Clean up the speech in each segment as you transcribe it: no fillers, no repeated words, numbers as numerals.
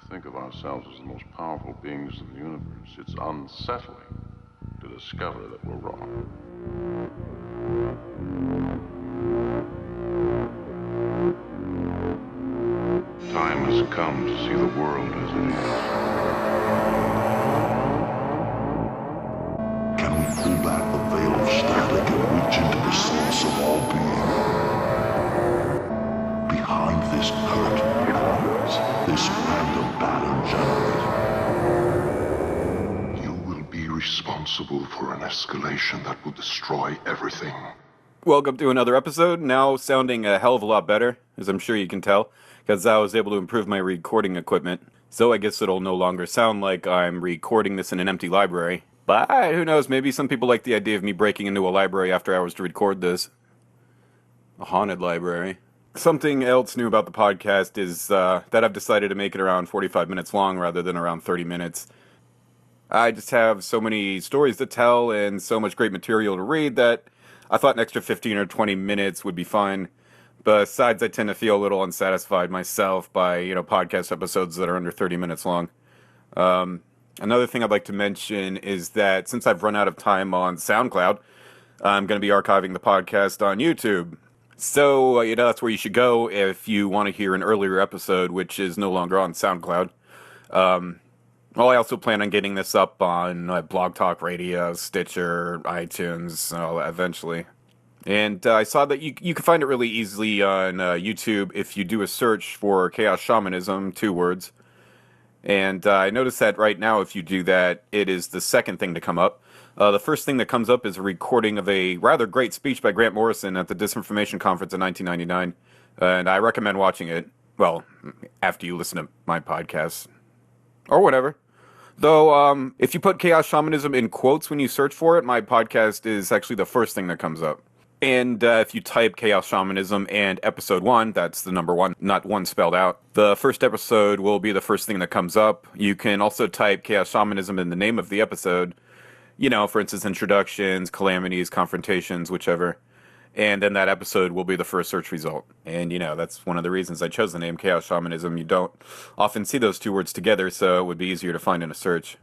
think of ourselves as the most powerful beings in the universe, it's unsettling to discover that we're wrong. Time has come to see the world as it is. Can we pull back the veil of static and reach into the source of all being? Behind this curtain lies this random pattern generator. You will be responsible for an escalation that will destroy everything. Welcome to another episode, now sounding a hell of a lot better, as I'm sure you can tell, because I was able to improve my recording equipment. So I guess it'll no longer sound like I'm recording this in an empty library. But who knows, maybe some people like the idea of me breaking into a library after hours to record this. A haunted library. Something else new about the podcast is that I've decided to make it around 45 minutes long rather than around 30 minutes. I just have so many stories to tell and so much great material to read that I thought an extra 15 or 20 minutes would be fine. Besides, I tend to feel a little unsatisfied myself by, podcast episodes that are under 30 minutes long. Another thing I'd like to mention is that since I've run out of time on SoundCloud, I'm going to be archiving the podcast on YouTube. So, that's where you should go if you want to hear an earlier episode, which is no longer on SoundCloud. I also plan on getting this up on Blog Talk Radio, Stitcher, iTunes, eventually. And I saw that you can find it really easily on YouTube if you do a search for Chaos Shamanism, 2 words. And I noticed that right now, if you do that, it is the second thing to come up. The first thing that comes up is a recording of a rather great speech by Grant Morrison at the Disinformation Conference in 1999. And I recommend watching it, well, after you listen to my podcast. Or whatever. Though, if you put Chaos Shamanism in quotes when you search for it, my podcast is actually the first thing that comes up. And if you type Chaos Shamanism and episode 1, that's the number 1, not 1 spelled out, the first episode will be the first thing that comes up. You can also type Chaos Shamanism in the name of the episode, for instance, introductions, calamities, confrontations, whichever. And then that episode will be the first search result. And, that's one of the reasons I chose the name Chaos Shamanism. You don't often see those 2 words together, so it would be easier to find in a search.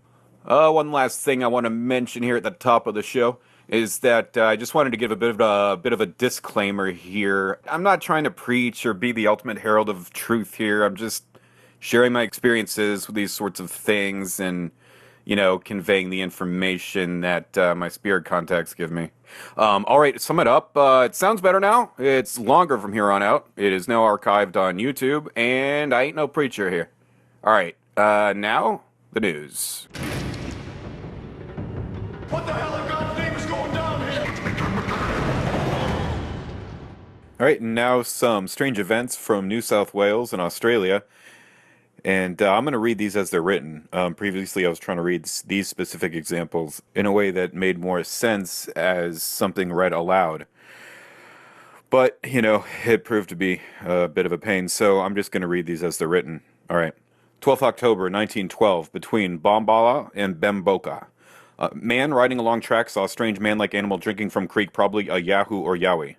One last thing I want to mention here at the top of the show is that I just wanted to give a bit of a disclaimer here. I'm not trying to preach or be the ultimate herald of truth here. I'm just sharing my experiences with these sorts of things and, conveying the information that my spirit contacts give me. All right, to sum it up, it sounds better now. It's longer from here on out. It is now archived on YouTube, and I ain't no preacher here. All right, now, the news. What the hell in God's name is going down here? All right, now some strange events from New South Wales and Australia. And I'm going to read these as they're written. Previously, I was trying to read these specific examples in a way that made more sense as something read aloud. But, it proved to be a bit of a pain, so I'm just going to read these as they're written. All right. 12th October 1912, between Bombala and Bemboka. A man riding along track saw a strange man-like animal drinking from creek, probably a Yahoo or Yowie.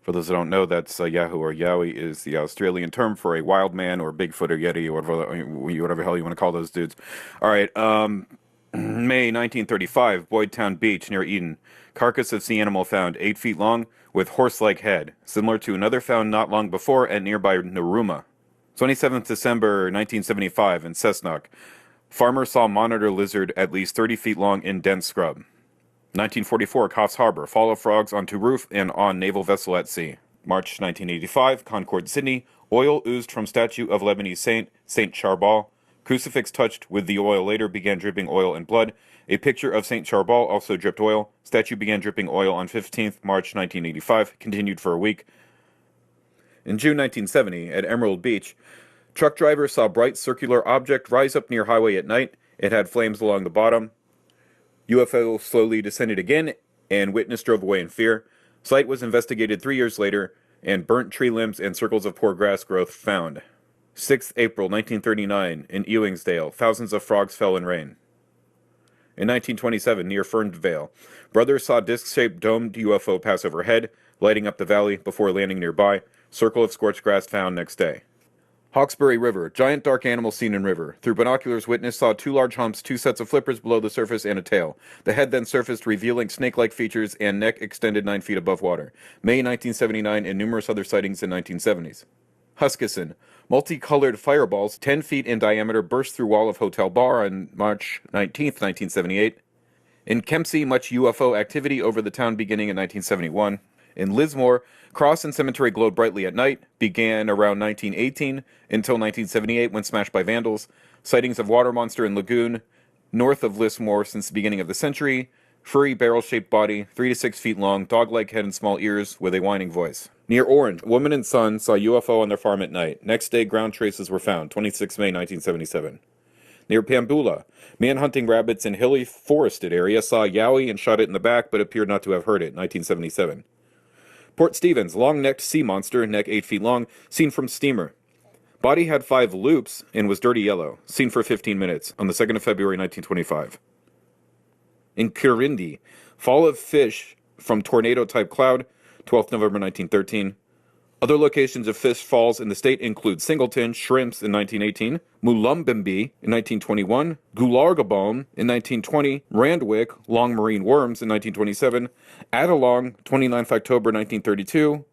For those who don't know, that's Yahoo or Yowie is the Australian term for a wild man or Bigfoot or Yeti or whatever hell you want to call those dudes. All right, May 1935, Boydtown Beach near Eden. Carcass of sea animal found 8 feet long with horse-like head, similar to another found not long before at nearby Narooma. 27th December 1975 in Cessnock. Farmer saw monitor lizard at least 30 feet long in dense scrub. 1944, Coffs Harbor, fall of frogs onto roof and on naval vessel at sea. March 1985, Concord, Sydney, oil oozed from statue of Lebanese saint, Saint Charbal. Crucifix touched with the oil later began dripping oil and blood. A picture of Saint Charbal also dripped oil. Statue began dripping oil on 15th March 1985, continued for a week. In June 1970, at Emerald Beach, truck driver saw bright circular object rise up near highway at night. It had flames along the bottom. UFO slowly descended again, and witness drove away in fear. Site was investigated 3 years later, and burnt tree limbs and circles of poor grass growth found. 6th April 1939, in Ewingsdale, thousands of frogs fell in rain. In 1927, near Fernvale, brothers saw disc-shaped domed UFO pass overhead, lighting up the valley before landing nearby. Circle of scorched grass found next day. Hawkesbury River. Giant dark animal seen in river. Through binoculars, witness saw 2 large humps, 2 sets of flippers below the surface, and a tail. The head then surfaced, revealing snake-like features and neck extended 9 feet above water. May 1979 and numerous other sightings in 1970s. Huskisson. Multicolored fireballs 10 feet in diameter burst through wall of hotel bar on March 19, 1978. In Kempsey, much UFO activity over the town beginning in 1971. In Lismore, cross and cemetery glowed brightly at night, began around 1918 until 1978 when smashed by vandals. Sightings of water monster in lagoon, north of Lismore since the beginning of the century. Furry barrel-shaped body, 3 to 6 feet long, dog-like head and small ears with a whining voice. Near Orange, woman and son saw UFO on their farm at night. Next day, ground traces were found, 26 May 1977. Near Pambula, man hunting rabbits in hilly forested area saw yowie and shot it in the back but appeared not to have heard it, 1977. Port Stevens, long-necked sea monster, neck 8 feet long, seen from steamer. Body had 5 loops and was dirty yellow, seen for 15 minutes, on the 2nd of February 1925. In Kirindi, fall of fish from tornado-type cloud, 12th November 1913. Other locations of fish falls in the state include Singleton, Shrimps in 1918, Mulumbimbi in 1921, Gulargabone in 1920, Randwick, Long Marine Worms in 1927, Adelong, 29th October 1932,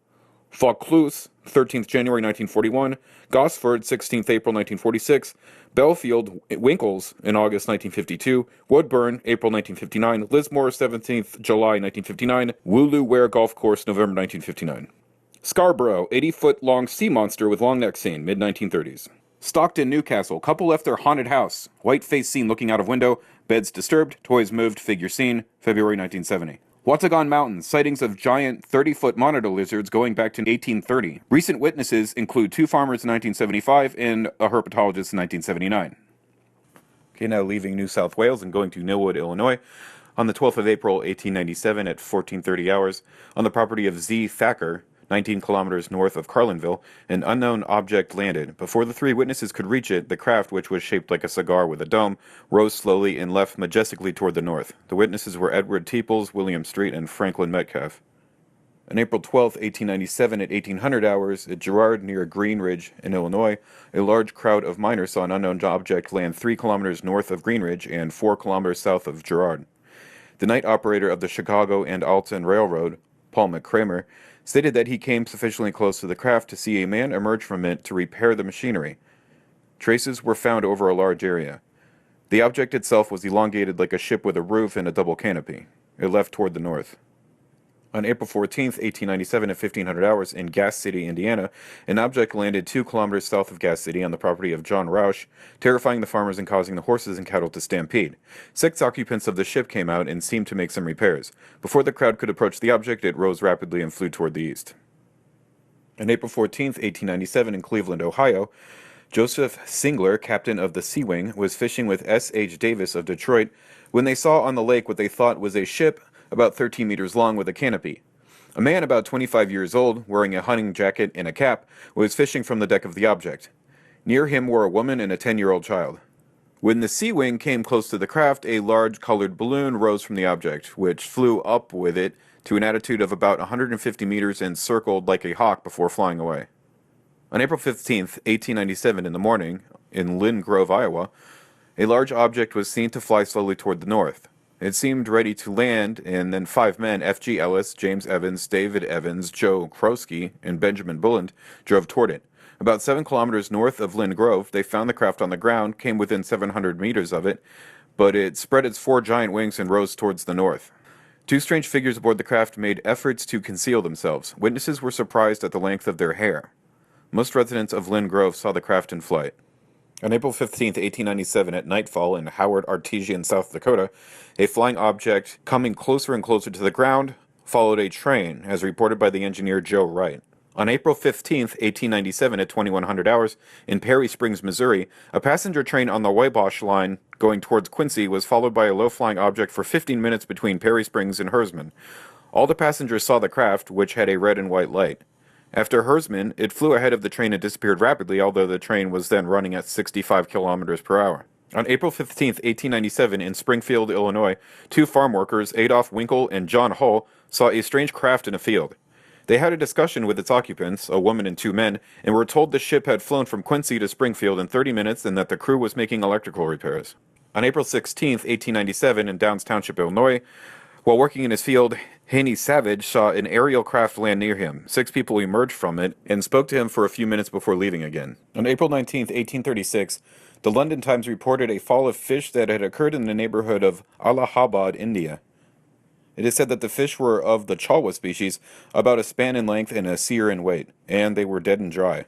Vaucluse, 13th January 1941, Gosford, 16th April 1946, Belfield, Winkles in August 1952, Woodburn, April 1959, Lismore, 17th July 1959, Wooloo Ware Golf Course, November 1959. Scarborough, 80-foot-long sea monster with long neck seen, mid-1930s. Stockton, Newcastle, couple left their haunted house. White face seen looking out of window, beds disturbed, toys moved, figure seen, February 1970. Watagan Mountains, sightings of giant 30-foot monitor lizards going back to 1830. Recent witnesses include 2 farmers in 1975 and a herpetologist in 1979. Okay, now leaving New South Wales and going to Millwood, Illinois. On the 12th of April, 1897 at 14:30 hours, on the property of Z. Thacker, 19 kilometers north of Carlinville, an unknown object landed. Before the 3 witnesses could reach it, the craft, which was shaped like a cigar with a dome, rose slowly and left majestically toward the north. The witnesses were Edward Teeples, William Street, and Franklin Metcalf. On April 12, 1897 at 1800 hours, at Girard near Green Ridge in Illinois, a large crowd of miners saw an unknown object land 3 kilometers north of Green Ridge and 4 kilometers south of Girard. The night operator of the Chicago and Alton Railroad, Paul McCramer, stated that he came sufficiently close to the craft to see a man emerge from it to repair the machinery. Traces were found over a large area. The object itself was elongated like a ship with a roof and a double canopy. It left toward the north. On April 14, 1897 at 1500 hours in Gas City, Indiana, an object landed 2 kilometers south of Gas City on the property of John Roush, terrifying the farmers and causing the horses and cattle to stampede. 6 occupants of the ship came out and seemed to make some repairs. Before the crowd could approach the object, it rose rapidly and flew toward the east. On April 14, 1897 in Cleveland, Ohio, Joseph Singler, captain of the Sea Wing, was fishing with S.H. Davis of Detroit when they saw on the lake what they thought was a ship about 13 meters long with a canopy. A man about 25 years old, wearing a hunting jacket and a cap, was fishing from the deck of the object. Near him were a woman and a 10-year-old child. When the Sea Wing came close to the craft, a large colored balloon rose from the object, which flew up with it to an altitude of about 150 meters and circled like a hawk before flying away. On April 15, 1897 in the morning, in Lynn Grove, Iowa, a large object was seen to fly slowly toward the north. It seemed ready to land, and then 5 men, F.G. Ellis, James Evans, David Evans, Joe Krosky, and Benjamin Bulland, drove toward it. About 7 kilometers north of Lynn Grove, they found the craft on the ground, came within 700 meters of it, but it spread its 4 giant wings and rose towards the north. 2 strange figures aboard the craft made efforts to conceal themselves. Witnesses were surprised at the length of their hair. Most residents of Lynn Grove saw the craft in flight. On April 15, 1897, at nightfall in Howard, Artesian, South Dakota, a flying object coming closer and closer to the ground followed a train, as reported by the engineer Joe Wright. On April 15, 1897, at 2100 hours, in Perry Springs, Missouri, a passenger train on the Wabash line going towards Quincy was followed by a low-flying object for 15 minutes between Perry Springs and Hersman. All the passengers saw the craft, which had a red and white light. After Hersman, it flew ahead of the train and disappeared rapidly, although the train was then running at 65 kilometers per hour. On April 15, 1897, in Springfield, Illinois, 2 farm workers, Adolph Winkle and John Hull, saw a strange craft in a field. They had a discussion with its occupants, a woman and 2 men, and were told the ship had flown from Quincy to Springfield in 30 minutes and that the crew was making electrical repairs. On April 16, 1897, in Downs Township, Illinois, while working in his field, Haney Savage saw an aerial craft land near him. 6 people emerged from it and spoke to him for a few minutes before leaving again. On April 19, 1836, the London Times reported a fall of fish that had occurred in the neighborhood of Allahabad, India. It is said that the fish were of the chalwa species, about a span in length and a seer in weight, and they were dead and dry.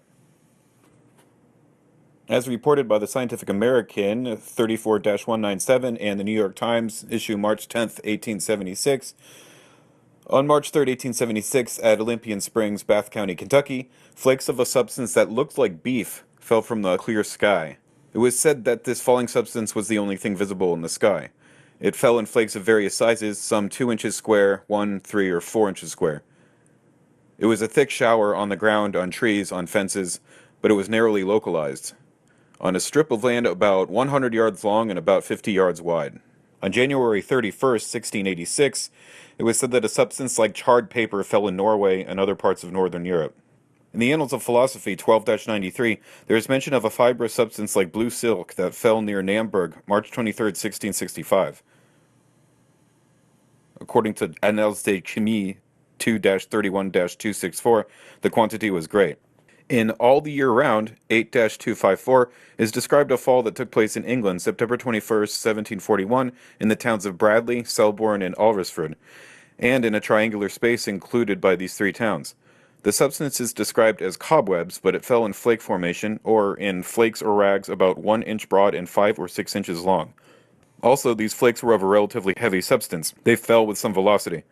As reported by the Scientific American 34-197 and the New York Times, issue March 10, 1876, on March 3, 1876, at Olympian Springs, Bath County, Kentucky, flakes of a substance that looked like beef fell from the clear sky. It was said that this falling substance was the only thing visible in the sky. It fell in flakes of various sizes, some 2 inches square, 1, 3, or 4 inches square. It was a thick shower on the ground, on trees, on fences, but it was narrowly localized, on a strip of land about 100 yards long and about 50 yards wide. On January 31, 1686, it was said that a substance like charred paper fell in Norway and other parts of northern Europe. In the Annals of Philosophy 12-93, there is mention of a fibrous substance like blue silk that fell near Namburg, March 23, 1665. According to Annales de Chimie 2-31-264, the quantity was great. In All the Year Round, 8-254, is described a fall that took place in England, September 21, 1741, in the towns of Bradley, Selborne, and Alresford, and in a triangular space included by these 3 towns. The substance is described as cobwebs, but it fell in flake formation, or in flakes or rags about 1 inch broad and 5 or 6 inches long. Also, these flakes were of a relatively heavy substance. They fell with some velocity.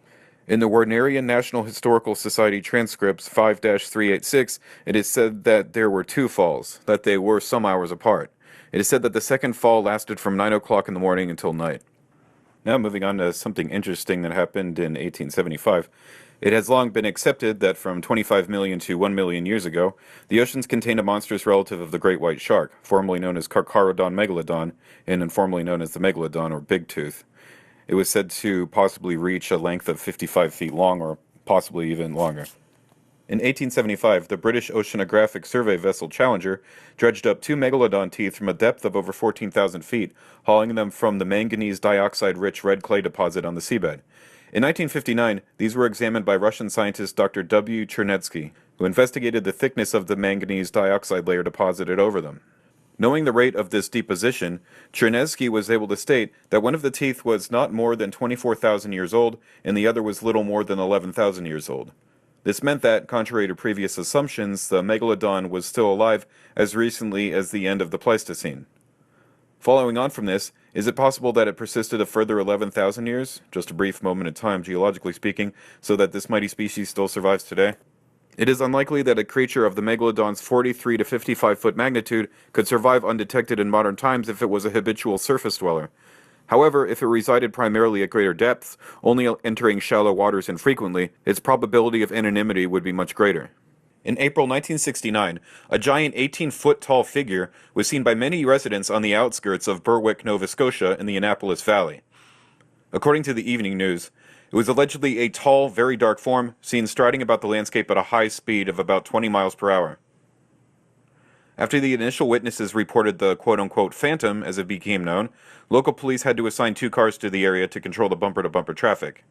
In the Wernerian National Historical Society transcripts 5-386, it is said that there were 2 falls, that they were some hours apart. It is said that the second fall lasted from 9 o'clock in the morning until night. Now moving on to something interesting that happened in 1875. It has long been accepted that from 25 million to 1 million years ago, the oceans contained a monstrous relative of the great white shark, formerly known as Carcharodon megalodon, and informally known as the megalodon or big tooth. It was said to possibly reach a length of 55 feet long, or possibly even longer. In 1875, the British Oceanographic Survey vessel Challenger dredged up 2 megalodon teeth from a depth of over 14,000 feet, hauling them from the manganese dioxide-rich red clay deposit on the seabed. In 1959, these were examined by Russian scientist Dr. W. Chernetsky, who investigated the thickness of the manganese dioxide layer deposited over them. Knowing the rate of this deposition, Chernetsky was able to state that one of the teeth was not more than 24,000 years old, and the other was little more than 11,000 years old. This meant that, contrary to previous assumptions, the megalodon was still alive as recently as the end of the Pleistocene. Following on from this, is it possible that it persisted a further 11,000 years, just a brief moment in time geologically speaking, so that this mighty species still survives today? It is unlikely that a creature of the megalodon's 43 to 55 foot magnitude could survive undetected in modern times if it was a habitual surface dweller. However, if it resided primarily at greater depths, only entering shallow waters infrequently, its probability of anonymity would be much greater. In April 1969, a giant 18-foot-tall figure was seen by many residents on the outskirts of Berwick, Nova Scotia in the Annapolis Valley. According to the Evening News, it was allegedly a tall, very dark form seen striding about the landscape at a high speed of about 20 miles per hour. After the initial witnesses reported the quote-unquote phantom, as it became known, local police had to assign 2 cars to the area to control the bumper-to-bumper traffic.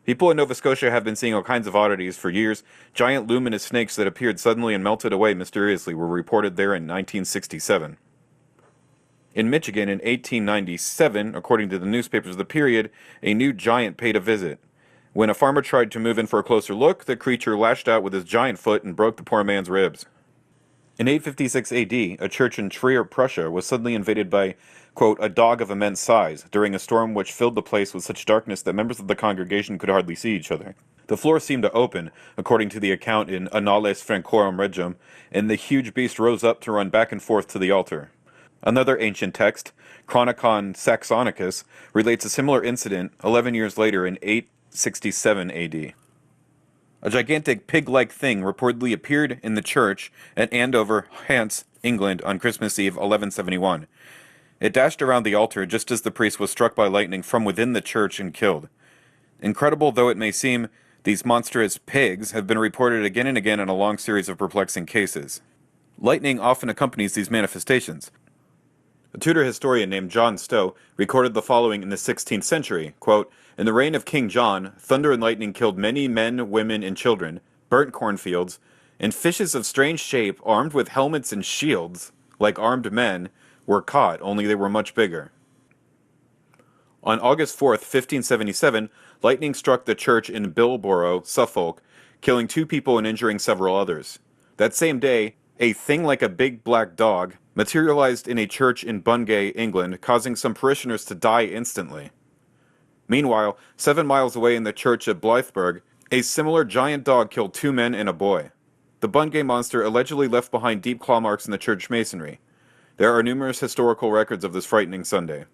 People in Nova Scotia have been seeing all kinds of oddities for years. Giant luminous snakes that appeared suddenly and melted away mysteriously were reported there in 1967. In Michigan in 1897, according to the newspapers of the period, a new giant paid a visit. When a farmer tried to move in for a closer look, the creature lashed out with his giant foot and broke the poor man's ribs. In 856 AD, a church in Trier, Prussia, was suddenly invaded by, quote, a dog of immense size, during a storm which filled the place with such darkness that members of the congregation could hardly see each other. The floor seemed to open, according to the account in Annales Francorum Regum, and the huge beast rose up to run back and forth to the altar. Another ancient text, Chronicon Saxonicus, relates a similar incident 11 years later in 867 AD. A gigantic pig-like thing reportedly appeared in the church at Andover, Hants, England on Christmas Eve 1171. It dashed around the altar just as the priest was struck by lightning from within the church and killed. Incredible though it may seem, These monstrous pigs have been reported again and again in a long series of perplexing cases. Lightning often accompanies these manifestations. A Tudor historian named John Stowe recorded the following in the 16th century, quote, "In the reign of King John, thunder and lightning killed many men, women, and children, burnt cornfields, and fishes of strange shape, armed with helmets and shields, like armed men, were caught, only they were much bigger." On August 4th, 1577, lightning struck the church in Bilborough, Suffolk, killing 2 people and injuring several others. That same day, a thing like a big black dog materialized in a church in Bungay, England, causing some parishioners to die instantly. Meanwhile, 7 miles away in the church at Blythburgh, a similar giant dog killed 2 men and a boy. The Bungay monster allegedly left behind deep claw marks in the church masonry. There are numerous historical records of this frightening Sunday.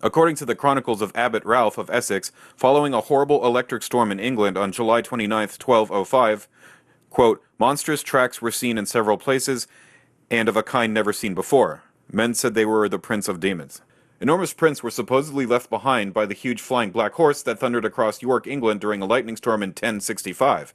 According to the Chronicles of Abbot Ralph of Essex, following a horrible electric storm in England on July 29, 1205, quote, "monstrous tracks were seen in several places, and of a kind never seen before. Men said they were the prince of demons." Enormous prints were supposedly left behind by the huge flying black horse that thundered across York, England during a lightning storm in 1065.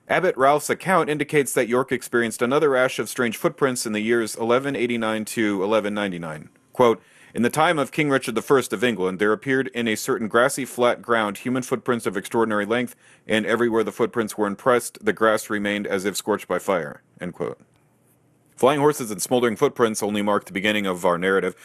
Abbot Ralph's account indicates that York experienced another rash of strange footprints in the years 1189 to 1199. Quote, "In the time of King Richard I of England, there appeared in a certain grassy flat ground human footprints of extraordinary length, and everywhere the footprints were impressed, the grass remained as if scorched by fire." End quote. Flying horses and smoldering footprints only mark the beginning of our narrative.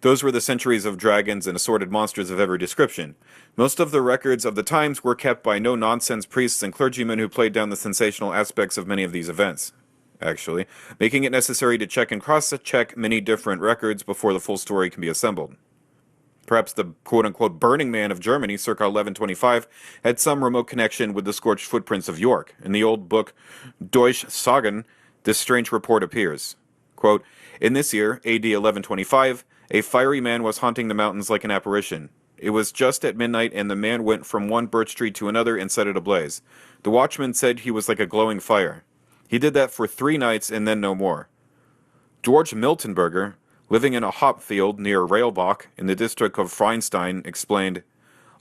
Those were the centuries of dragons and assorted monsters of every description. Most of the records of the times were kept by no-nonsense priests and clergymen who played down the sensational aspects of many of these events, actually, making it necessary to check and cross-check many different records before the full story can be assembled. Perhaps the quote-unquote Burning Man of Germany, circa 1125, had some remote connection with the scorched footprints of York. In the old book Deutsche Sagen, this strange report appears. Quote, "In this year, AD 1125, a fiery man was haunting the mountains like an apparition. It was just at midnight, and the man went from one birch tree to another and set it ablaze. The watchman said he was like a glowing fire. He did that for 3 nights and then no more. George Miltenberger, living in a hop field near Railbach in the district of Freinstein, explained,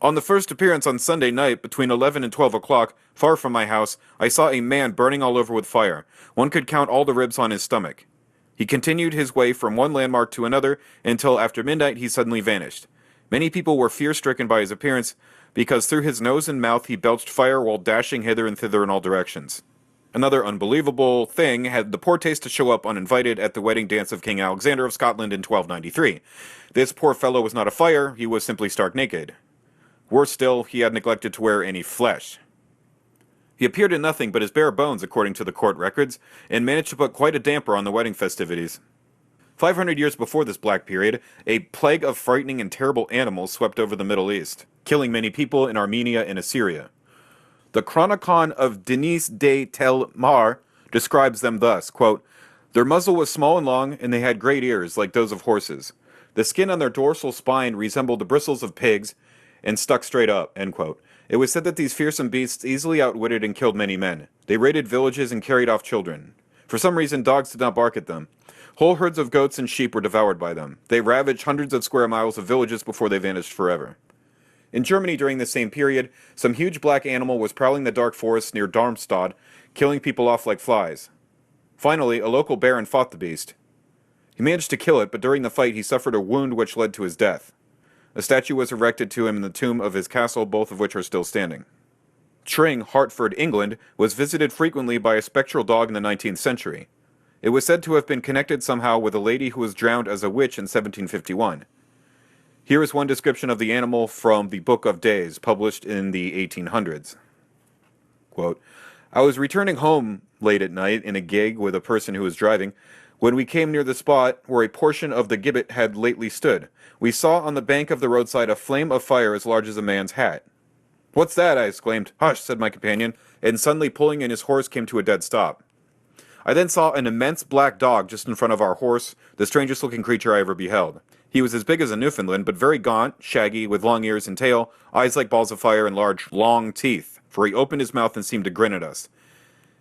'On the first appearance on Sunday night, between 11 and 12 o'clock, far from my house, I saw a man burning all over with fire. One could count all the ribs on his stomach. He continued his way from one landmark to another until after midnight he suddenly vanished. Many people were fear-stricken by his appearance, because through his nose and mouth he belched fire while dashing hither and thither in all directions.' Another unbelievable thing had the poor taste to show up uninvited at the wedding dance of King Alexander of Scotland in 1293. This poor fellow was not a fire, he was simply stark naked. Worse still, he had neglected to wear any flesh. He appeared in nothing but his bare bones, according to the court records, and managed to put quite a damper on the wedding festivities. 500 years before this black period, a plague of frightening and terrible animals swept over the Middle East, killing many people in Armenia and Assyria. The Chronicon of Denis de Tel Mar describes them thus, quote, "Their muzzle was small and long, and they had great ears, like those of horses. The skin on their dorsal spine resembled the bristles of pigs, and stuck straight up." End quote. It was said that these fearsome beasts easily outwitted and killed many men. They raided villages and carried off children. For some reason, dogs did not bark at them. Whole herds of goats and sheep were devoured by them. They ravaged hundreds of square miles of villages before they vanished forever. In Germany during the same period, some huge black animal was prowling the dark forests near Darmstadt, killing people off like flies. Finally, a local baron fought the beast. He managed to kill it, but during the fight he suffered a wound which led to his death. A statue was erected to him in the tomb of his castle, both of which are still standing. Tring, Hertford, England, was visited frequently by a spectral dog in the 19th century. It was said to have been connected somehow with a lady who was drowned as a witch in 1751. Here is one description of the animal from the Book of Days, published in the 1800s. Quote, "I was returning home late at night in a gig with a person who was driving. When we came near the spot where a portion of the gibbet had lately stood, we saw on the bank of the roadside a flame of fire as large as a man's hat. 'What's that?' I exclaimed. 'Hush,' said my companion, and suddenly pulling in his horse came to a dead stop. I then saw an immense black dog just in front of our horse, the strangest looking creature I ever beheld. He was as big as a Newfoundland, but very gaunt, shaggy, with long ears and tail, eyes like balls of fire, and large, long teeth, for he opened his mouth and seemed to grin at us.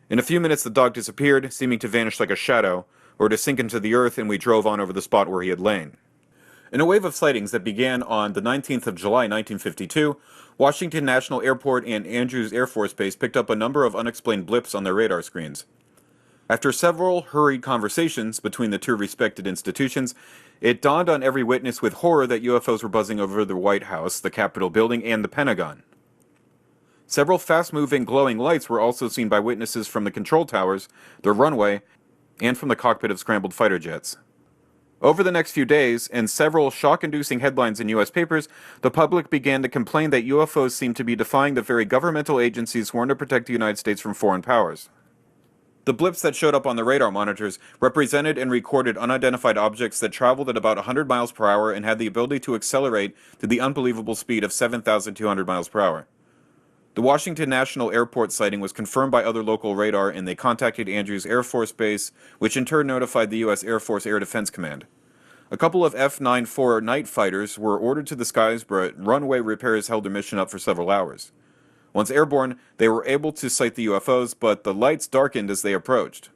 In a few minutes the dog disappeared, seeming to vanish like a shadow, or to sink into the earth, and we drove on over the spot where he had lain." In a wave of sightings that began on the 19th of July 1952, Washington National Airport and Andrews Air Force Base picked up a number of unexplained blips on their radar screens. After several hurried conversations between the two respected institutions, it dawned on every witness with horror that UFOs were buzzing over the White House, the Capitol building, and the Pentagon. Several fast-moving glowing lights were also seen by witnesses from the control towers, the runway, and from the cockpit of scrambled fighter jets. Over the next few days, and several shock-inducing headlines in U.S. papers, the public began to complain that UFOs seemed to be defying the very governmental agencies sworn to protect the United States from foreign powers. The blips that showed up on the radar monitors represented and recorded unidentified objects that traveled at about 100 miles per hour and had the ability to accelerate to the unbelievable speed of 7,200 miles per hour. The Washington National Airport sighting was confirmed by other local radar, and they contacted Andrews Air Force Base, which in turn notified the U.S. Air Force Air Defense Command. A couple of F-94 night fighters were ordered to the skies, but runway repairs held their mission up for several hours. Once airborne, they were able to sight the UFOs, but the lights darkened as they approached.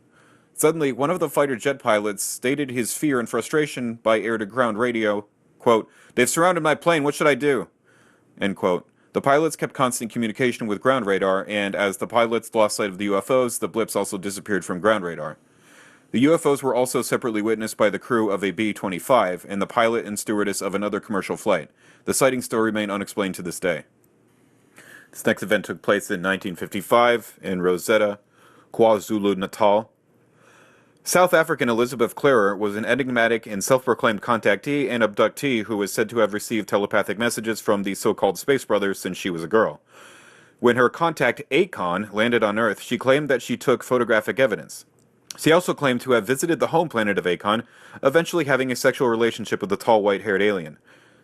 Suddenly, one of the fighter jet pilots stated his fear and frustration by air-to-ground radio, quote, "They've surrounded my plane, what should I do?" End quote. The pilots kept constant communication with ground radar, and as the pilots lost sight of the UFOs, the blips also disappeared from ground radar. The UFOs were also separately witnessed by the crew of a B-25 and the pilot and stewardess of another commercial flight. The sightings still remain unexplained to this day. This next event took place in 1955 in Rosetta, KwaZulu-Natal. South African Elizabeth Clarer was an enigmatic and self-proclaimed contactee and abductee who was said to have received telepathic messages from the so-called Space Brothers since she was a girl. When her contact Akon landed on Earth, she claimed that she took photographic evidence. She also claimed to have visited the home planet of Akon, eventually having a sexual relationship with the tall white-haired alien.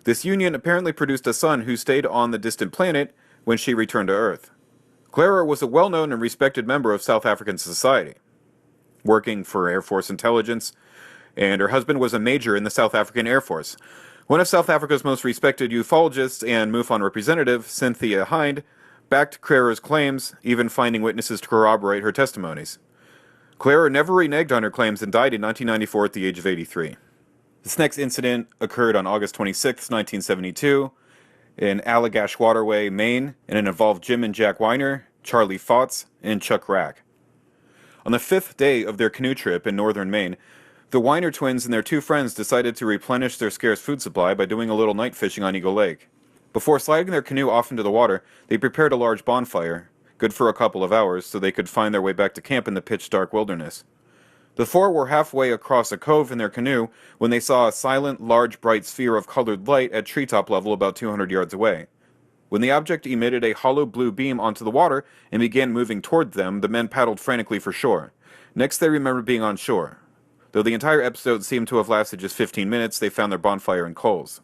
This union apparently produced a son who stayed on the distant planet when she returned to Earth. Clara was a well-known and respected member of South African society, working for Air Force intelligence, and her husband was a major in the South African Air Force. One of South Africa's most respected ufologists and MUFON representative, Cynthia Hind, backed Clara's claims, even finding witnesses to corroborate her testimonies. Clara never reneged on her claims and died in 1994 at the age of 83. This next incident occurred on August 26, 1972, in Allagash Waterway, Maine, and it involved Jim and Jack Weiner, Charlie Fotz, and Chuck Rack. On the 5th day of their canoe trip in northern Maine, the Weiner twins and their two friends decided to replenish their scarce food supply by doing a little night fishing on Eagle Lake. Before sliding their canoe off into the water, they prepared a large bonfire, good for a couple of hours, so they could find their way back to camp in the pitch-dark wilderness. The four were halfway across a cove in their canoe when they saw a silent, large, bright sphere of colored light at treetop level about 200 yards away. When the object emitted a hollow blue beam onto the water and began moving toward them, the men paddled frantically for shore. Next, they remembered being on shore. Though the entire episode seemed to have lasted just 15 minutes, they found their bonfire and coals.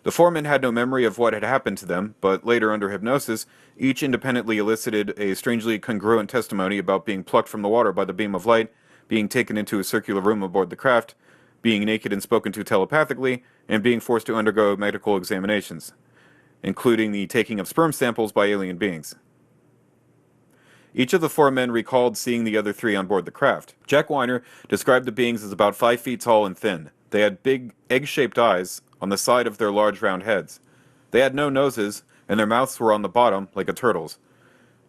The four men had no memory of what had happened to them, but later under hypnosis, each independently elicited a strangely congruent testimony about being plucked from the water by the beam of light, being taken into a circular room aboard the craft, being naked and spoken to telepathically, and being forced to undergo medical examinations, including the taking of sperm samples by alien beings. Each of the four men recalled seeing the other three on board the craft. Jack Weiner described the beings as about 5 feet tall and thin. They had big, egg-shaped eyes on the side of their large round heads. They had no noses, and their mouths were on the bottom, like a turtle's.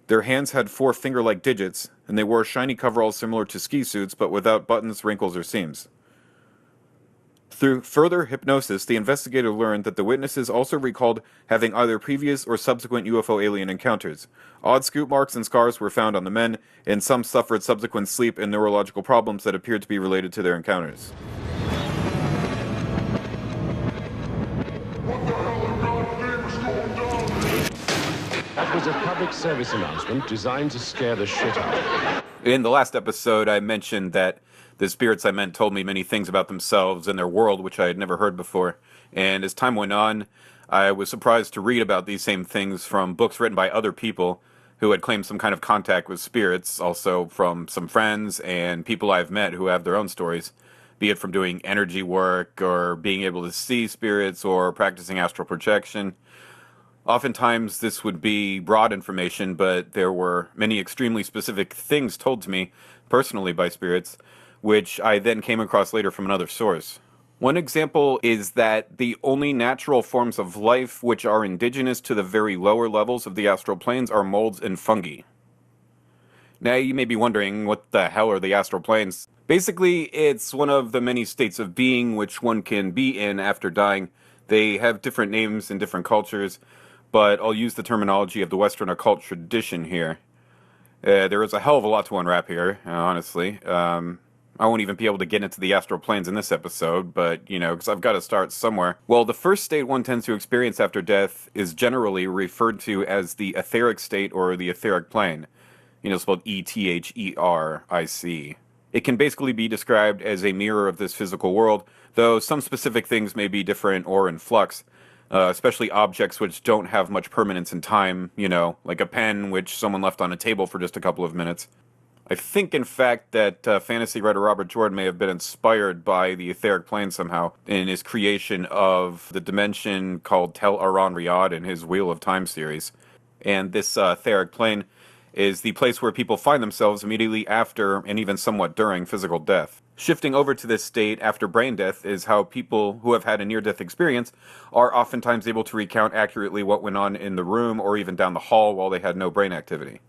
Their hands had 4 finger-like digits, and they wore shiny coveralls similar to ski suits, but without buttons, wrinkles, or seams. Through further hypnosis, the investigator learned that the witnesses also recalled having either previous or subsequent UFO alien encounters. Odd scoop marks and scars were found on the men, and some suffered subsequent sleep and neurological problems that appeared to be related to their encounters. That was a public service announcement designed to scare the shit out of you. In the last episode, I mentioned that the spirits I met told me many things about themselves and their world, which I had never heard before. And as time went on, I was surprised to read about these same things from books written by other people who had claimed some kind of contact with spirits, also from some friends and people I've met who have their own stories, be it from doing energy work or being able to see spirits or practicing astral projection. Oftentimes this would be broad information, but there were many extremely specific things told to me personally by spirits, which I then came across later from another source. One example is that the only natural forms of life which are indigenous to the very lower levels of the astral planes are molds and fungi. Now you may be wondering, what the hell are the astral planes? Basically, it's one of the many states of being which one can be in after dying. They have different names in different cultures, but I'll use the terminology of the Western occult tradition here. There is a hell of a lot to unwrap here, honestly. I won't even be able to get into the astral planes in this episode, but, because I've got to start somewhere. Well, the first state one tends to experience after death is generally referred to as the etheric state or the etheric plane. Spelled Etheric. It can basically be described as a mirror of this physical world, though some specific things may be different or in flux, especially objects which don't have much permanence in time, like a pen which someone left on a table for just a couple of minutes. I think, in fact, that fantasy writer Robert Jordan may have been inspired by the etheric plane somehow in his creation of the dimension called Tel Aran Riyadh in his Wheel of Time series. And this etheric plane is the place where people find themselves immediately after and even somewhat during physical death. Shifting over to this state after brain death is how people who have had a near-death experience are oftentimes able to recount accurately what went on in the room or even down the hall while they had no brain activity.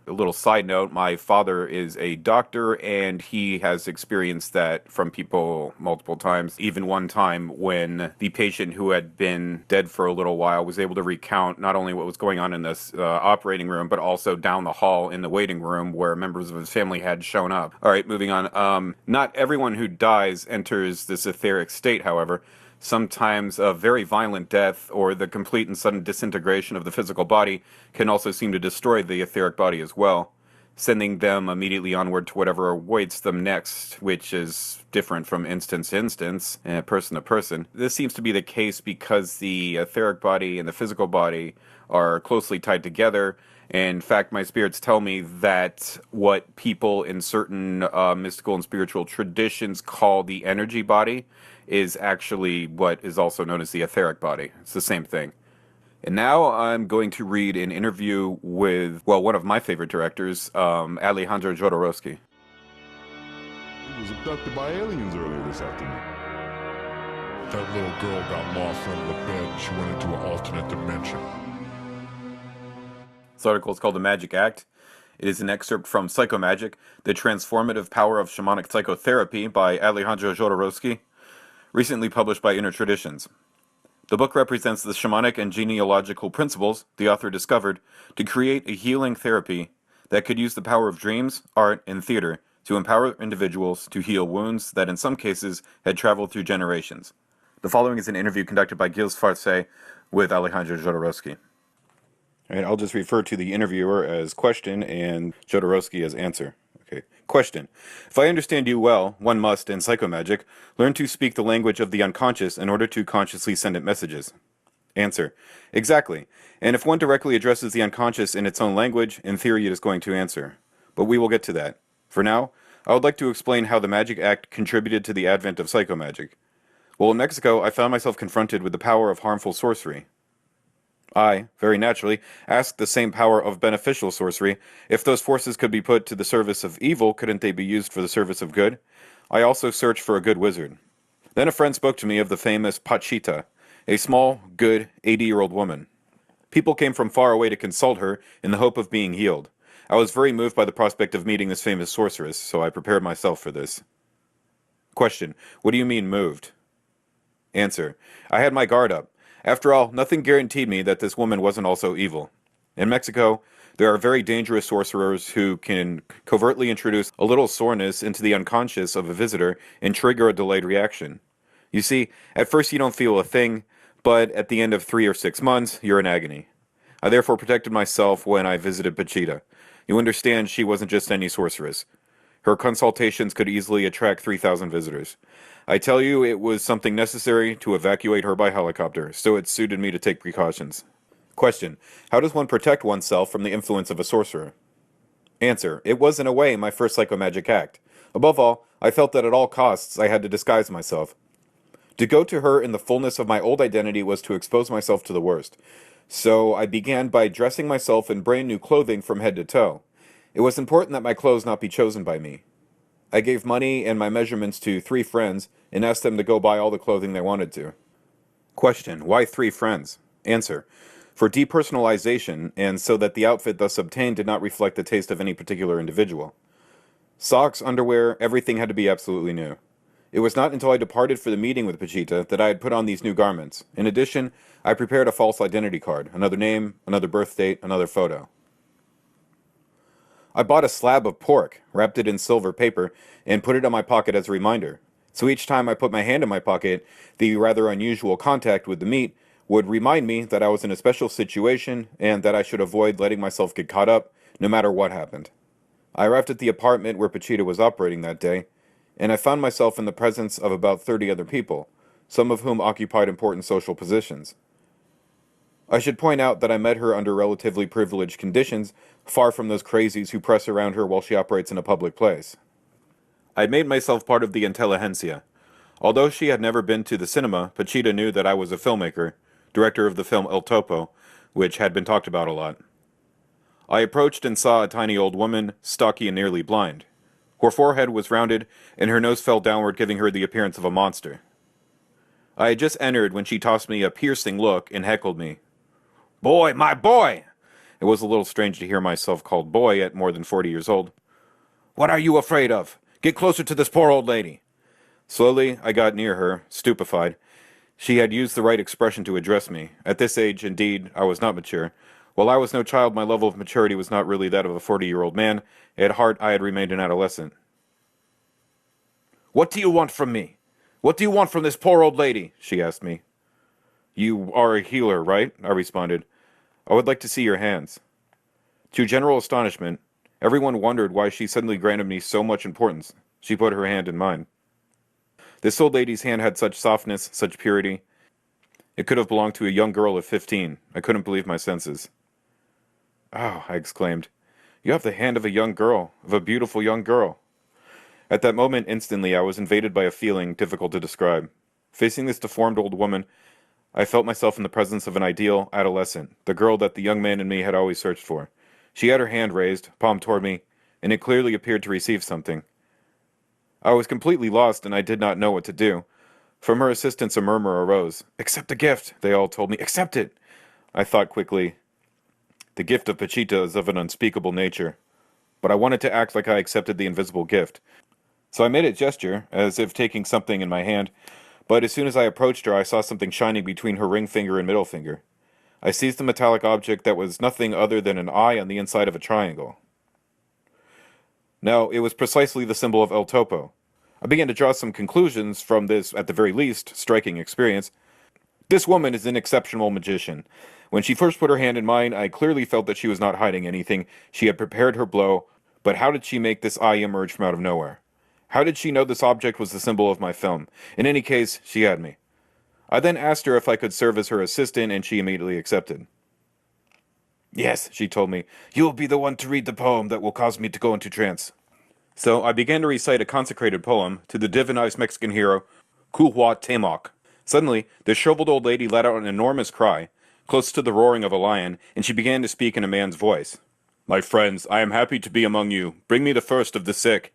A little side note, my father is a doctor, and he has experienced that from people multiple times. Even one time when the patient who had been dead for a little while was able to recount not only what was going on in this operating room, but also down the hall in the waiting room where members of his family had shown up. All right, moving on. Not everyone who dies enters this etheric state, however. Sometimes a very violent death or the complete and sudden disintegration of the physical body can also seem to destroy the etheric body as well, sending them immediately onward to whatever awaits them next, which is different from instance to instance, person to person. This seems to be the case because the etheric body and the physical body are closely tied together. In fact, my spirits tell me that what people in certain mystical and spiritual traditions call the energy body is actually what is also known as the etheric body. It's the same thing. And now I'm going to read an interview with, one of my favorite directors, Alejandro Jodorowsky. He was abducted by aliens earlier this afternoon. That little girl got lost under the bed and she went into an alternate dimension. This article is called The Magic Act. It is an excerpt from Psychomagic, The Transformative Power of Shamanic Psychotherapy by Alejandro Jodorowsky, recently published by Inner Traditions. The book represents the shamanic and genealogical principles the author discovered to create a healing therapy that could use the power of dreams, art, and theater to empower individuals to heal wounds that in some cases had traveled through generations. The following is an interview conducted by Gilles Farce with Alejandro Jodorowsky. All right, I'll just refer to the interviewer as question and Jodorowsky as answer. Okay. Question. If I understand you well, one must, in psychomagic, learn to speak the language of the unconscious in order to consciously send it messages. Answer. Exactly. And if one directly addresses the unconscious in its own language, in theory it is going to answer. But we will get to that. For now, I would like to explain how the Magic Act contributed to the advent of psychomagic. Well, in Mexico, I found myself confronted with the power of harmful sorcery. I, very naturally, asked the same power of beneficial sorcery. If those forces could be put to the service of evil, couldn't they be used for the service of good? I also searched for a good wizard. Then a friend spoke to me of the famous Pachita, a small, good, 80-year-old woman. People came from far away to consult her in the hope of being healed. I was very moved by the prospect of meeting this famous sorceress, so I prepared myself for this. Question. What do you mean moved? Answer. I had my guard up. After all, nothing guaranteed me that this woman wasn't also evil. In Mexico, there are very dangerous sorcerers who can covertly introduce a little soreness into the unconscious of a visitor and trigger a delayed reaction. You see, at first you don't feel a thing, but at the end of 3 or 6 months, you're in agony. I therefore protected myself when I visited Pachita. You understand, she wasn't just any sorceress. Her consultations could easily attract 3,000 visitors. I tell you, it was something necessary to evacuate her by helicopter, so it suited me to take precautions. Question. How does one protect oneself from the influence of a sorcerer? Answer. It was, in a way, my first psychomagic act. Above all, I felt that at all costs I had to disguise myself. To go to her in the fullness of my old identity was to expose myself to the worst. So I began by dressing myself in brand new clothing from head to toe. It was important that my clothes not be chosen by me. I gave money and my measurements to 3 friends, and asked them to go buy all the clothing they wanted to. Question: why 3 friends? Answer: for depersonalization, and so that the outfit thus obtained did not reflect the taste of any particular individual. Socks, underwear, everything had to be absolutely new. It was not until I departed for the meeting with Pachita that I had put on these new garments. In addition, I prepared a false identity card, another name, another birth date, another photo. I bought a slab of pork, wrapped it in silver paper, and put it in my pocket as a reminder. So each time I put my hand in my pocket, the rather unusual contact with the meat would remind me that I was in a special situation and that I should avoid letting myself get caught up, no matter what happened. I arrived at the apartment where Pachita was operating that day, and I found myself in the presence of about 30 other people, some of whom occupied important social positions. I should point out that I met her under relatively privileged conditions, far from those crazies who press around her while she operates in a public place. I had made myself part of the intelligentsia. Although she had never been to the cinema, Pachita knew that I was a filmmaker, director of the film El Topo, which had been talked about a lot. I approached and saw a tiny old woman, stocky and nearly blind. Her forehead was rounded, and her nose fell downward, giving her the appearance of a monster. I had just entered when she tossed me a piercing look and heckled me. "Boy, my boy!" It was a little strange to hear myself called boy at more than 40 years old. "What are you afraid of? Get closer to this poor old lady." Slowly, I got near her, stupefied. She had used the right expression to address me. At this age, indeed, I was not mature. While I was no child, my level of maturity was not really that of a 40-year-old man. At heart, I had remained an adolescent. "What do you want from me? What do you want from this poor old lady?" she asked me. "You are a healer, right?" I responded. "I would like to see your hands." To general astonishment, everyone wondered why she suddenly granted me so much importance. She put her hand in mine. This old lady's hand had such softness, such purity. It could have belonged to a young girl of 15. I couldn't believe my senses. "Oh," I exclaimed, "you have the hand of a young girl, of a beautiful young girl." At that moment, instantly, I was invaded by a feeling difficult to describe. Facing this deformed old woman, I felt myself in the presence of an ideal adolescent, the girl that the young man in me had always searched for. She had her hand raised, palm toward me, and it clearly appeared to receive something. I was completely lost, and I did not know what to do. From her assistants a murmur arose. "Accept the gift," they all told me. "Accept it." I thought quickly. The gift of Pachita is of an unspeakable nature. But I wanted to act like I accepted the invisible gift. So I made a gesture, as if taking something in my hand, but as soon as I approached her, I saw something shining between her ring finger and middle finger. I seized the metallic object that was nothing other than an eye on the inside of a triangle. Now, it was precisely the symbol of El Topo. I began to draw some conclusions from this, at the very least, striking experience. This woman is an exceptional magician. When she first put her hand in mine, I clearly felt that she was not hiding anything. She had prepared her blow, but how did she make this eye emerge from out of nowhere? How did she know this object was the symbol of my film? In any case, she had me. I then asked her if I could serve as her assistant, and she immediately accepted. "Yes," she told me, "you will be the one to read the poem that will cause me to go into trance." So I began to recite a consecrated poem to the divinized Mexican hero, Cuauhtémoc. Suddenly, the shriveled old lady let out an enormous cry, close to the roaring of a lion, and she began to speak in a man's voice. "My friends, I am happy to be among you. Bring me the first of the sick."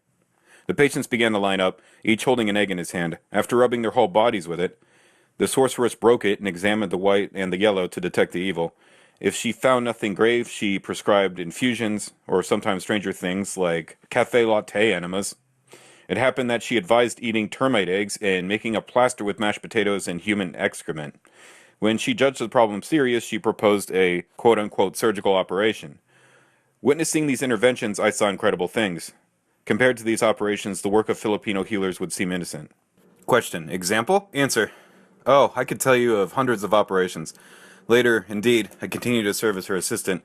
The patients began to line up, each holding an egg in his hand. After rubbing their whole bodies with it, the sorceress broke it and examined the white and the yellow to detect the evil. If she found nothing grave, she prescribed infusions, or sometimes stranger things like café latte enemas. It happened that she advised eating termite eggs and making a plaster with mashed potatoes and human excrement. When she judged the problem serious, she proposed a quote-unquote surgical operation. Witnessing these interventions, I saw incredible things. Compared to these operations, the work of Filipino healers would seem innocent. Question. Example? Answer. Oh, I could tell you of hundreds of operations. Later, indeed, I continued to serve as her assistant.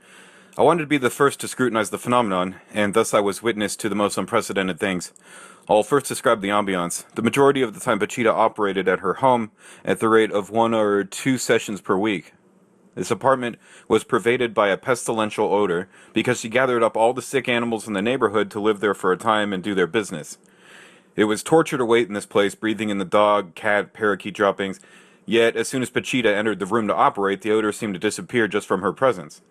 I wanted to be the first to scrutinize the phenomenon, and thus I was witness to the most unprecedented things. I'll first describe the ambiance. The majority of the time Pachita operated at her home at the rate of 1 or 2 sessions per week. This apartment was pervaded by a pestilential odor because she gathered up all the sick animals in the neighborhood to live there for a time and do their business. It was torture to wait in this place, breathing in the dog, cat, parakeet droppings, yet as soon as Pachita entered the room to operate, the odor seemed to disappear just from her presence.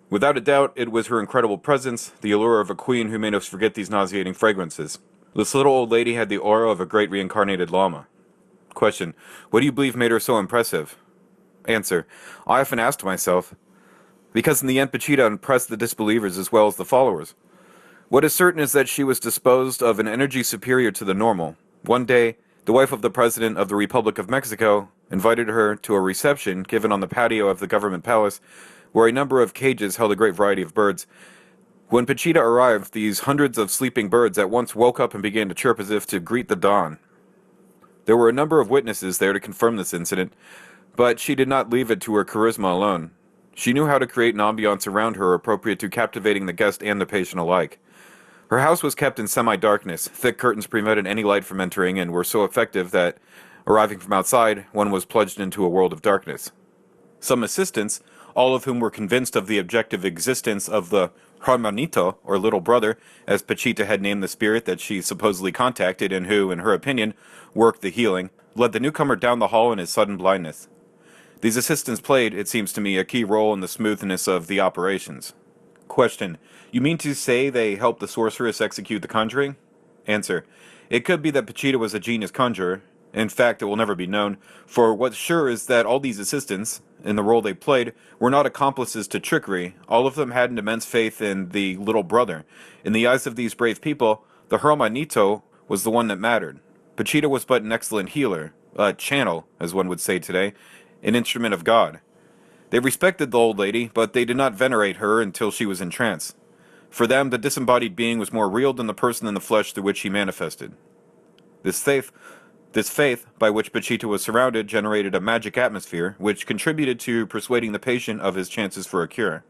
Without a doubt, it was her incredible presence, the allure of a queen who made us forget these nauseating fragrances. This little old lady had the aura of a great reincarnated llama. Question. What do you believe made her so impressive? Answer. I often asked myself. Because in the end, Pachita impressed the disbelievers as well as the followers. What is certain is that she was disposed of an energy superior to the normal. One day, the wife of the President of the Republic of Mexico invited her to a reception given on the patio of the government palace, where a number of cages held a great variety of birds. When Pachita arrived, these hundreds of sleeping birds at once woke up and began to chirp as if to greet the dawn. There were a number of witnesses there to confirm this incident, but she did not leave it to her charisma alone. She knew how to create an ambiance around her appropriate to captivating the guest and the patient alike. Her house was kept in semi-darkness. Thick curtains prevented any light from entering and were so effective that, arriving from outside, one was plunged into a world of darkness. Some assistants, all of whom were convinced of the objective existence of the Hermanito, or little brother, as Pachita had named the spirit that she supposedly contacted and who, in her opinion, worked the healing, led the newcomer down the hall in his sudden blindness. These assistants played, it seems to me, a key role in the smoothness of the operations. Question. You mean to say they helped the sorceress execute the conjuring? Answer. It could be that Pachita was a genius conjurer. In fact, it will never be known, for what's sure is that all these assistants, in the role they played, were not accomplices to trickery. All of them had an immense faith in the little brother. In the eyes of these brave people, the Hermanito was the one that mattered. Pachita was but an excellent healer, a channel, as one would say today, an instrument of God. They respected the old lady, but they did not venerate her until she was in trance. For them, the disembodied being was more real than the person in the flesh through which she manifested. This faith, by which Pachita was surrounded, generated a magic atmosphere, which contributed to persuading the patient of his chances for a cure.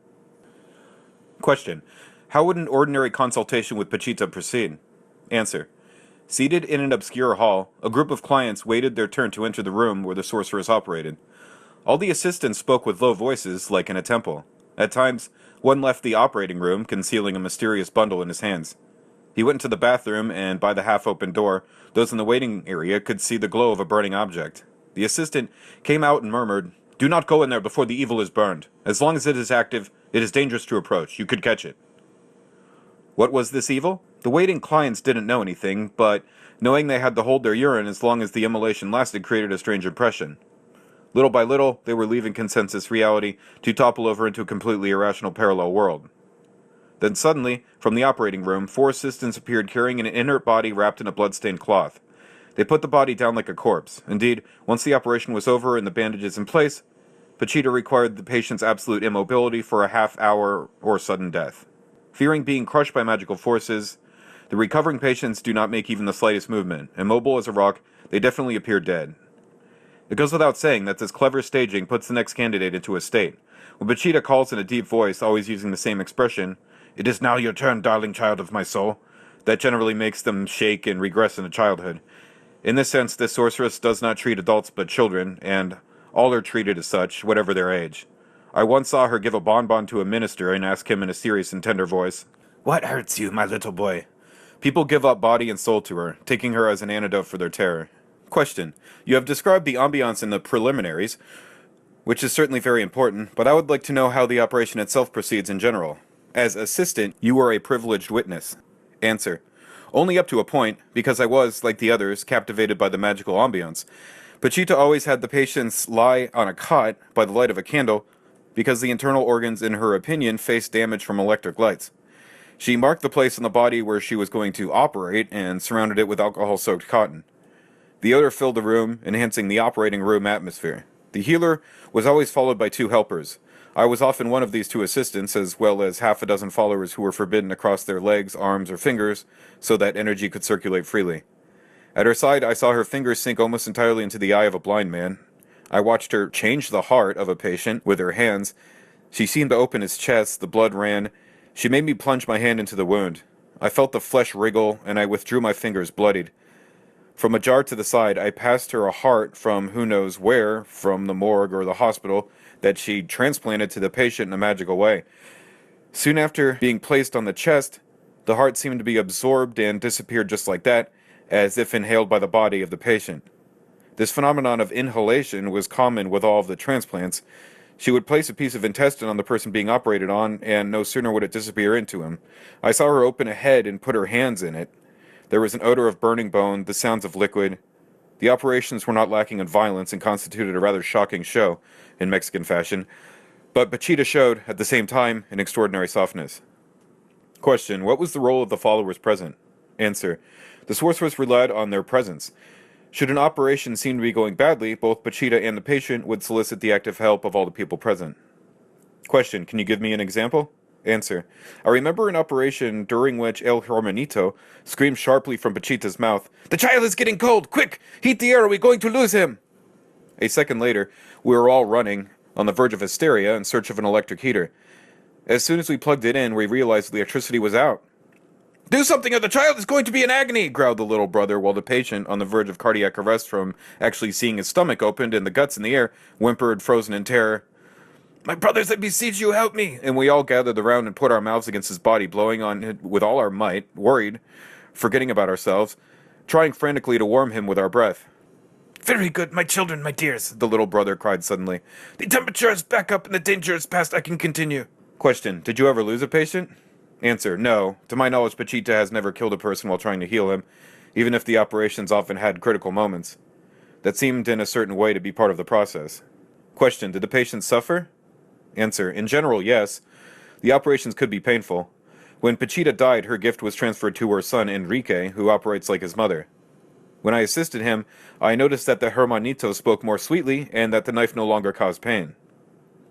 Question. How would an ordinary consultation with Pachita proceed? Answer. Seated in an obscure hall, a group of clients waited their turn to enter the room where the sorceress operated. All the assistants spoke with low voices, like in a temple. At times, one left the operating room, concealing a mysterious bundle in his hands. He went into the bathroom, and by the half-open door, those in the waiting area could see the glow of a burning object. The assistant came out and murmured, "Do not go in there before the evil is burned. As long as it is active, it is dangerous to approach. You could catch it." What was this evil? The waiting clients didn't know anything, but knowing they had to hold their urine as long as the immolation lasted created a strange impression. Little by little, they were leaving consensus reality to topple over into a completely irrational parallel world. Then suddenly, from the operating room, 4 assistants appeared carrying an inert body wrapped in a blood-stained cloth. They put the body down like a corpse. Indeed, once the operation was over and the bandages in place, Pachita required the patient's absolute immobility for a half-hour or sudden death. Fearing being crushed by magical forces, the recovering patients do not make even the slightest movement. Immobile as a rock, they definitely appear dead. It goes without saying that this clever staging puts the next candidate into a state. When Pachita calls in a deep voice, always using the same expression, "It is now your turn, darling child of my soul," that generally makes them shake and regress into childhood. In this sense, this sorceress does not treat adults but children, and all are treated as such, whatever their age. I once saw her give a bonbon to a minister and ask him in a serious and tender voice, "What hurts you, my little boy?" People give up body and soul to her, taking her as an antidote for their terror. Question. You have described the ambiance in the preliminaries, which is certainly very important, but I would like to know how the operation itself proceeds in general. As assistant, you were a privileged witness. Answer. Only up to a point, because I was, like the others, captivated by the magical ambiance. Pachita always had the patients lie on a cot by the light of a candle, because the internal organs, in her opinion, faced damage from electric lights. She marked the place in the body where she was going to operate and surrounded it with alcohol-soaked cotton. The odor filled the room, enhancing the operating room atmosphere. The healer was always followed by 2 helpers. I was often one of these 2 assistants, as well as half a dozen followers who were forbidden to cross their legs, arms, or fingers, so that energy could circulate freely. At her side, I saw her fingers sink almost entirely into the eye of a blind man. I watched her change the heart of a patient with her hands. She seemed to open his chest, the blood ran. She made me plunge my hand into the wound. I felt the flesh wriggle, and I withdrew my fingers bloodied. From a jar to the side, I passed her a heart from who knows where, from the morgue or the hospital, that she transplanted to the patient in a magical way. Soon after being placed on the chest, the heart seemed to be absorbed and disappeared just like that, as if inhaled by the body of the patient. This phenomenon of inhalation was common with all of the transplants. She would place a piece of intestine on the person being operated on, and no sooner would it disappear into him. I saw her open a head and put her hands in it. There was an odor of burning bone, the sounds of liquid. The operations were not lacking in violence and constituted a rather shocking show, in Mexican fashion, but Pachita showed, at the same time, an extraordinary softness. Question: what was the role of the followers present? Answer: the sorceress relied on their presence. Should an operation seem to be going badly, both Pachita and the patient would solicit the active help of all the people present. Question: can you give me an example? Answer: I remember an operation during which El Hermanito screamed sharply from Pachita's mouth, "The child is getting cold! Quick! Heat the air, are we going to lose him?" A second later, we were all running, on the verge of hysteria, in search of an electric heater. As soon as we plugged it in, we realized the electricity was out. "Do something or the child is going to be in agony!" growled the little brother, while the patient, on the verge of cardiac arrest from actually seeing his stomach opened and the guts in the air, whimpered, frozen in terror, "My brothers, I beseech you, help me!" And we all gathered around and put our mouths against his body, blowing on it with all our might, worried, forgetting about ourselves, trying frantically to warm him with our breath. "Very good, my children, my dears," the little brother cried suddenly. "The temperature is back up and the danger is past. I can continue." Question: did you ever lose a patient? Answer: no. To my knowledge, Pachita has never killed a person while trying to heal him, even if the operations often had critical moments. That seemed in a certain way to be part of the process. Question: did the patient suffer? Answer: in general, yes. The operations could be painful. When Pachita died, her gift was transferred to her son, Enrique, who operates like his mother. When I assisted him, I noticed that the Hermanito spoke more sweetly and that the knife no longer caused pain.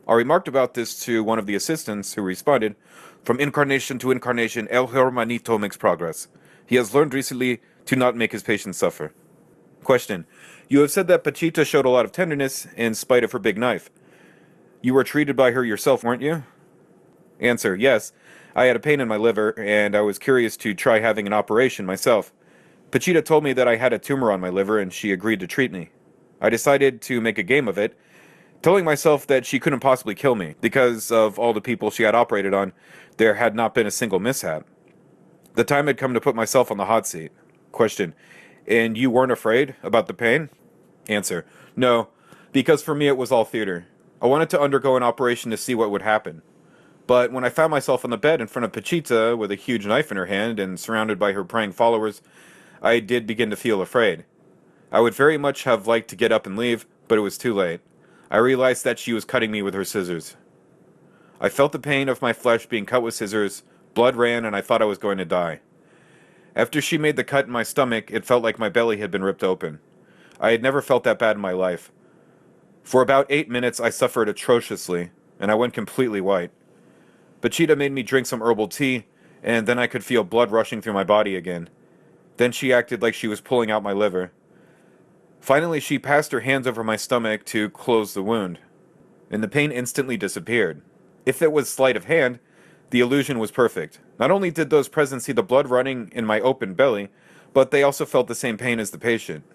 I remarked about this to one of the assistants, who responded, "From incarnation to incarnation, El Hermanito makes progress. He has learned recently to not make his patients suffer." Question: you have said that Pachita showed a lot of tenderness in spite of her big knife. You were treated by her yourself, weren't you? Answer: yes. I had a pain in my liver, and I was curious to try having an operation myself. Pachita told me that I had a tumor on my liver, and she agreed to treat me. I decided to make a game of it, telling myself that she couldn't possibly kill me. Because of all the people she had operated on, there had not been a single mishap. The time had come to put myself on the hot seat. Question: and you weren't afraid about the pain? Answer: no, because for me it was all theater. I wanted to undergo an operation to see what would happen. But when I found myself on the bed in front of Pachita with a huge knife in her hand and surrounded by her praying followers, I did begin to feel afraid. I would very much have liked to get up and leave, but it was too late. I realized that she was cutting me with her scissors. I felt the pain of my flesh being cut with scissors, blood ran, and I thought I was going to die. After she made the cut in my stomach, it felt like my belly had been ripped open. I had never felt that bad in my life. For about 8 minutes I suffered atrociously, and I went completely white. Pachita made me drink some herbal tea, and then I could feel blood rushing through my body again. Then she acted like she was pulling out my liver. Finally, she passed her hands over my stomach to close the wound, and the pain instantly disappeared. If it was sleight of hand, the illusion was perfect. Not only did those present see the blood running in my open belly, but they also felt the same pain as the patient.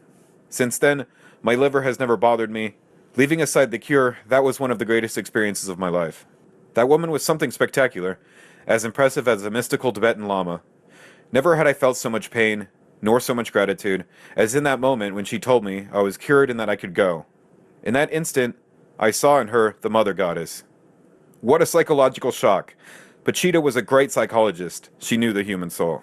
Since then, my liver has never bothered me. Leaving aside the cure, that was one of the greatest experiences of my life. That woman was something spectacular, as impressive as a mystical Tibetan Lama. Never had I felt so much pain, nor so much gratitude, as in that moment when she told me I was cured and that I could go. In that instant, I saw in her the Mother Goddess. What a psychological shock. Pachita was a great psychologist. She knew the human soul.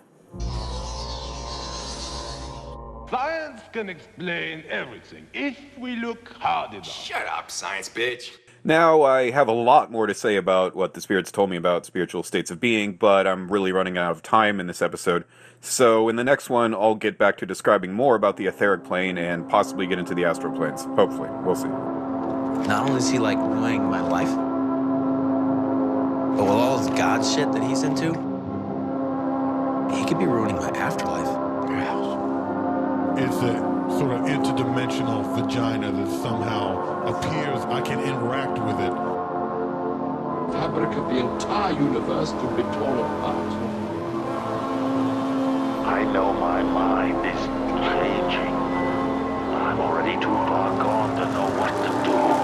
Science can explain everything if we look hard enough. Shut up, science bitch. Now, I have a lot more to say about what the spirits told me about spiritual states of being, but I'm really running out of time in this episode. So in the next one, I'll get back to describing more about the etheric plane and possibly get into the astral planes. Hopefully. We'll see. Not only is he like ruining my life, but with all this God shit that he's into, he could be ruining my afterlife. It's a sort of interdimensional vagina that somehow appears. I can interact with it. Fabric of the entire universe could be torn apart. I know my mind is changing. I'm already too far gone to know what to do.